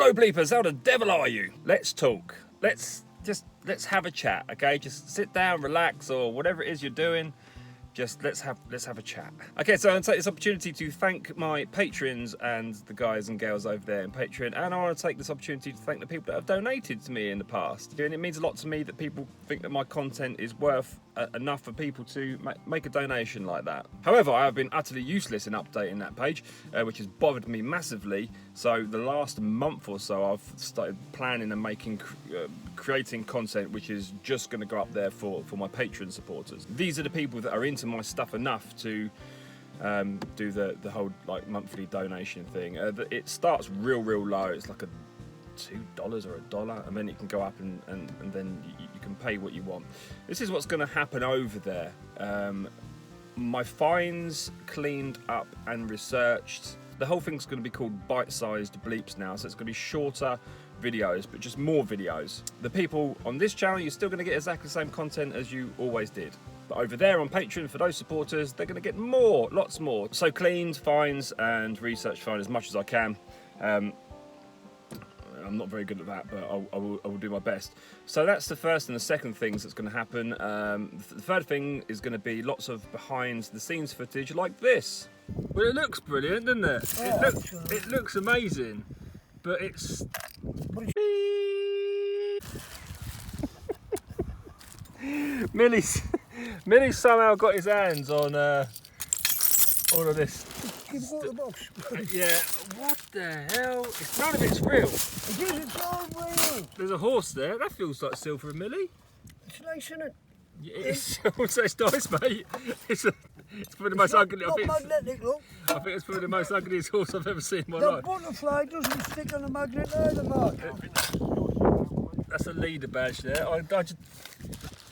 Hello Bleepers, how the devil are you? Let's talk. Let's have a chat, okay? Just sit down, relax, or whatever it is you're doing. Just let's have a chat. Okay, so I'm going to take this opportunity to thank my patrons and the guys and girls over there in Patreon, and I want to take this opportunity to thank the people that have donated to me in the past. And it means a lot to me that people think that my content is worth enough for people to make a donation like that. However, I have been utterly useless in updating that page, which has bothered me massively. So the last month or so, I've started planning and creating content which is just going to go up there for my Patreon supporters. These are the people that are into my stuff enough to do the whole like monthly donation thing. It starts real low. It's like $2 or $1, and then it can go up and then you can pay what you want. This is what's going to happen over there. My fines cleaned up and researched. The whole thing's going to be called bite-sized bleeps now, so it's going to be shorter videos, but just more videos. The people on this channel, you're still going to get exactly the same content as you always did. But over there on Patreon, for those supporters, they're going to get more, lots more. So cleaned, fines, and research fine as much as I can. I'm not very good at that, but I will do my best. So that's the first and the second things that's going to happen. The third thing is going to be lots of behind-the-scenes footage like this. Well, it looks brilliant, doesn't it? Oh, it looks amazing, but it's... Millie somehow got his hands on all of this. Keep it in the box. Yeah, what the hell? None of it's real. It is, it's all real. There's a horse there. That feels like silver and Millie. It's nice, isn't it? Yeah, it's nice, mate. It's probably the most ugly. Not magnetic, look. I think it's probably the most ugliest horse I've ever seen in my The life. butterfly doesn't stick on the magnet either, Mark. That's a leader badge there.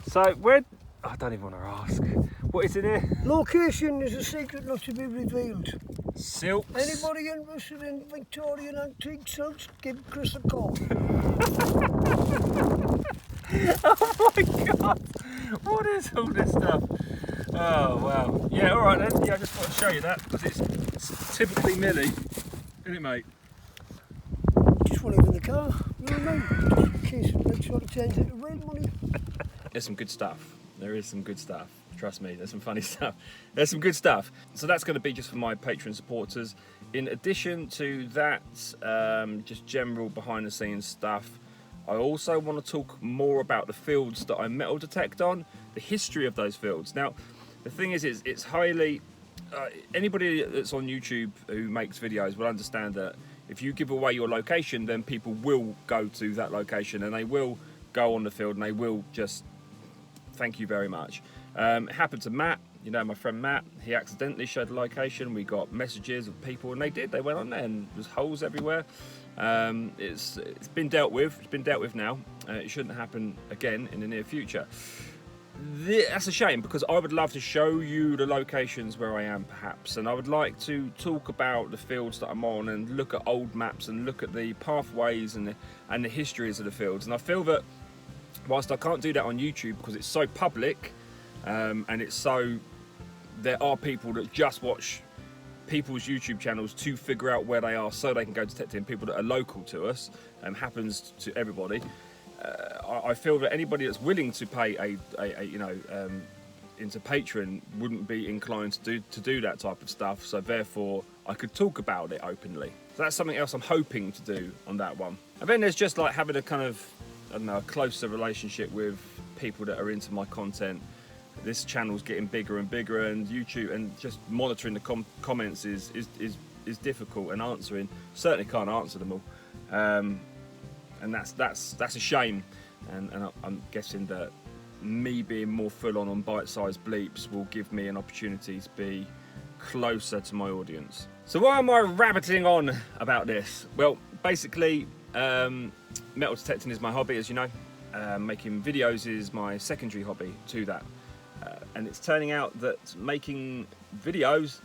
So where? I don't even want to ask. What is in here? Location is a secret not to be revealed. Silks. Anybody interested in Victorian antique silks, give Chris a call. Oh my god! What is all this stuff? Oh wow. Yeah, alright then. Yeah, I just want to show you that because it's typically Millie. Isn't it, mate? Just want to live in the car, you know what I mean? Just in case make sure to change it to real money. There's some good stuff. There is some good stuff. Trust me, there's some funny stuff. There's some good stuff. So that's going to be just for my Patreon supporters. In addition to that, just general behind the scenes stuff, I also want to talk more about the fields that I metal detect on, the history of those fields. Now, the thing is it's highly... anybody that's on YouTube who makes videos will understand that if you give away your location, then people will go to that location and they will go on the field and they will just... Thank you very much. It happened to Matt, you know, my friend Matt. He accidentally showed the location. We got messages of people, and they went on there, and there's holes everywhere. It's been dealt with. It's been dealt with now. It shouldn't happen again in the near future. That's a shame because I would love to show you the locations where I am, perhaps, and I would like to talk about the fields that I'm on and look at old maps and look at the pathways and the histories of the fields. And I feel that whilst I can't do that on YouTube because it's so public and it's so... There are people that just watch people's YouTube channels to figure out where they are so they can go detecting. People that are local to us, happens to everybody. I feel that anybody that's willing to pay into Patreon wouldn't be inclined to do that type of stuff. So therefore, I could talk about it openly. So that's something else I'm hoping to do on that one. And then there's just like having a kind of, I don't know, a closer relationship with people that are into my content. This channel's getting bigger and bigger, and YouTube and just monitoring the comments is difficult, and answering certainly can't answer them all, and that's a shame. And I'm guessing that me being more full on bite-sized bleeps will give me an opportunity to be closer to my audience. So why am I rabbiting on about this? Well, basically, metal detecting is my hobby, as you know. Making videos is my secondary hobby to that. And it's turning out that making videos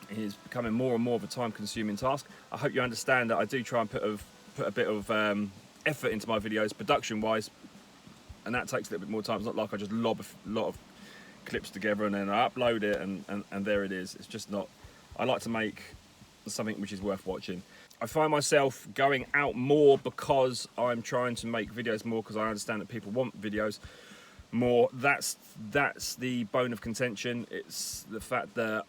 is becoming more and more of a time-consuming task. I hope you understand that I do try and put a bit of effort into my videos, production-wise, and that takes a little bit more time. It's not like I just lob a lot of clips together and then I upload it and there it is. It's just not... I like to make something which is worth watching. I find myself going out more because I'm trying to make videos more, because I understand that people want videos more. That's the bone of contention. It's the fact that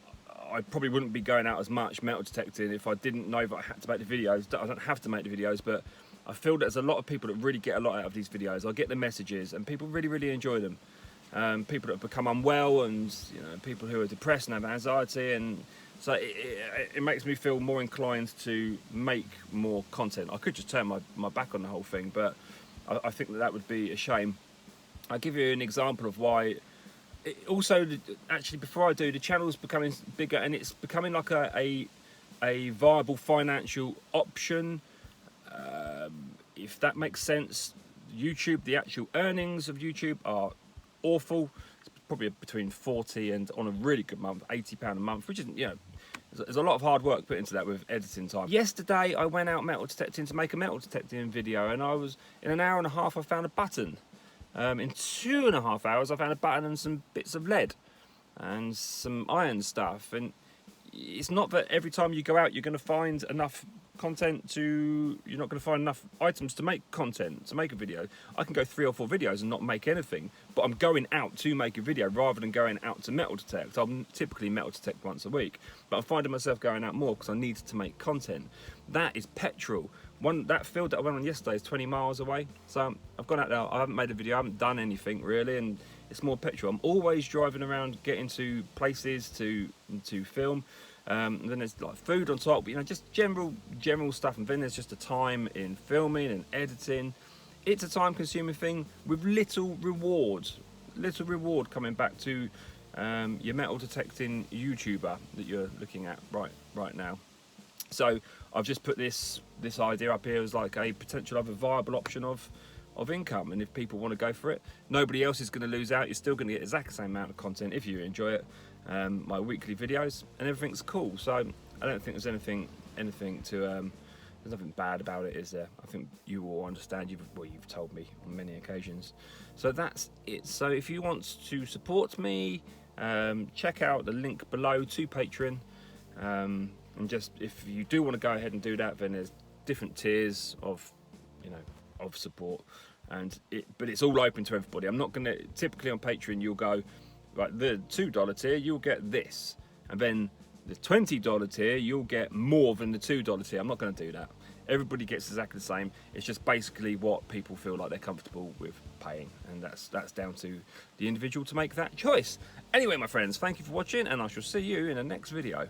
I probably wouldn't be going out as much metal detecting if I didn't know that I had to make the videos. I don't have to make the videos, but I feel that there's a lot of people that really get a lot out of these videos. I get the messages and people really enjoy them. People that have become unwell, and people who are depressed and have anxiety, and so it makes me feel more inclined to make more content. I could just turn my back on the whole thing, but I think that would be a shame. I'll give you an example of why. Also, actually, before I do, the channel's becoming bigger and it's becoming like a viable financial option, if that makes sense. YouTube, the actual earnings of YouTube are awful. It's probably between 40 and, on a really good month, £80 a month, which isn't, there's a lot of hard work put into that with editing time. Yesterday, I went out metal detecting to make a metal detecting video, and in an hour and a half, I found a button. In 2.5 hours, I found a button and some bits of lead and some iron stuff. And it's not that every time you go out, you're going to find enough content you're not going to find enough items to make content, to make a video. I can go 3 or 4 videos and not make anything, but I'm going out to make a video rather than going out to metal detect. I'll typically metal detect once a week, but I'm finding myself going out more because I need to make content. That is petrol. That field that I went on yesterday is 20 miles away, so I've gone out there. I haven't made a video, I haven't done anything really, and it's more petrol. I'm always driving around, getting to places to film. And then there's like food on top, just general stuff, and then there's just the time in filming and editing. It's a time-consuming thing with little reward coming back to your metal detecting YouTuber that you're looking at right now. So I've just put this idea up here as like a potential other viable option of income, and if people want to go for it, nobody else is going to lose out. You're still going to get exactly the same amount of content if you enjoy it. My weekly videos and everything's cool, so I don't think there's anything to there's nothing bad about it, is there? I think you all understand. You've told me on many occasions. So that's it. So if you want to support me, check out the link below to Patreon, and just if you do want to go ahead and do that, then there's different tiers of support, but it's all open to everybody. I'm not going to, typically on Patreon you'll go, right, the $2 tier you'll get this, and then the $20 tier you'll get more than the $2 tier. I'm not going to do that. Everybody gets exactly the same. It's just basically what people feel like they're comfortable with paying, and that's down to the individual to make that choice. Anyway, my friends, thank you for watching, and I shall see you in the next video.